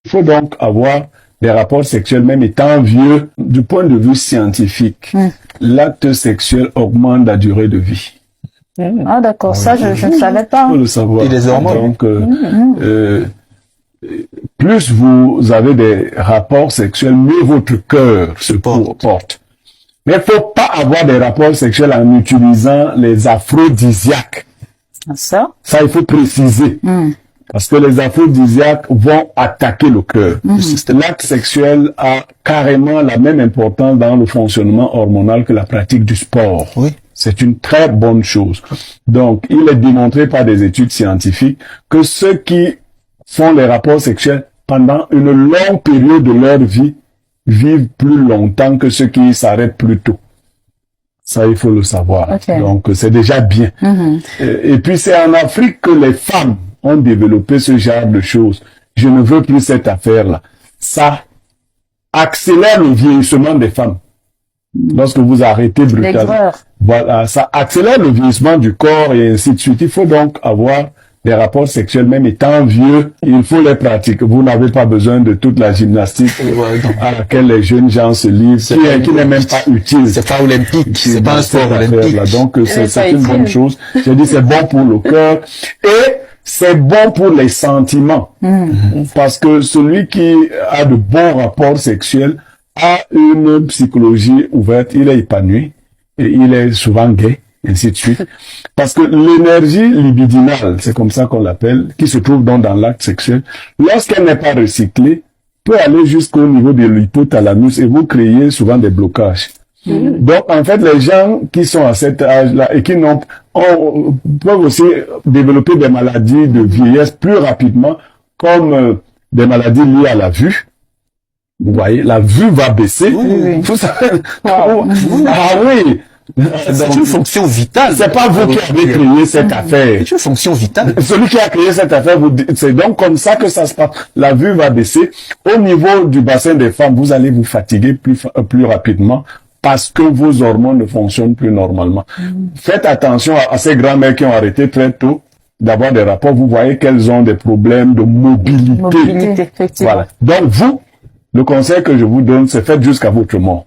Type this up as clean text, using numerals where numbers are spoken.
Il faut donc avoir des rapports sexuels, même étant vieux. Du point de vue scientifique, l'acte sexuel augmente la durée de vie. Ah d'accord, ça je ne savais pas. Il faut le savoir. Et les hormones. Donc, plus vous avez des rapports sexuels, mieux votre cœur se porte. Mais il faut pas avoir des rapports sexuels en utilisant les aphrodisiaques. Ça, il faut préciser. Parce que les aphrodisiaques vont attaquer le cœur. L'acte sexuel a carrément la même importance dans le fonctionnement hormonal que la pratique du sport. Oui. C'est une très bonne chose. Donc, il est démontré par des études scientifiques que ceux qui font les rapports sexuels pendant une longue période de leur vie vivent plus longtemps que ceux qui s'arrêtent plus tôt. Ça, il faut le savoir. Okay. Donc, c'est déjà bien. Et puis, c'est en Afrique que les femmes ont développé ce genre de choses. Je ne veux plus cette affaire-là. Ça accélère le vieillissement des femmes. Lorsque vous arrêtez brutalement. Voilà, ça accélère le vieillissement du corps et ainsi de suite. Il faut donc avoir des rapports sexuels, même étant vieux, il faut les pratiquer. Vous n'avez pas besoin de toute la gymnastique à laquelle les jeunes gens se livrent, qui n'est même pas utile. C'est pas olympique, c'est pas un sport olympique. Donc, c'est une bonne chose. J'ai dit, c'est bon pour le cœur et c'est bon pour les sentiments. Parce que celui qui a de bons rapports sexuels a une psychologie ouverte, il est épanoui et il est souvent gai, ainsi de suite. Parce que l'énergie libidinale, c'est comme ça qu'on l'appelle, qui se trouve donc dans l'acte sexuel, lorsqu'elle n'est pas recyclée, peut aller jusqu'au niveau de l'hypothalamus et vous créez souvent des blocages. Donc, en fait, les gens qui sont à cet âge-là et qui peuvent aussi développer des maladies de vieillesse plus rapidement, comme des maladies liées à la vue. Vous voyez, la vue va baisser. Vous savez, c'est une fonction vitale. C'est pas vous qui avez créé cette affaire. C'est une fonction vitale. Celui qui a créé cette affaire, c'est donc comme ça que ça se passe. La vue va baisser. Au niveau du bassin des femmes, vous allez vous fatiguer plus rapidement parce que vos hormones ne fonctionnent plus normalement. Faites attention à ces grands-mères qui ont arrêté très tôt d'avoir des rapports. Vous voyez qu'elles ont des problèmes de mobilité. Effectivement. Voilà. Donc vous, le conseil que je vous donne, c'est faites jusqu'à votre mort.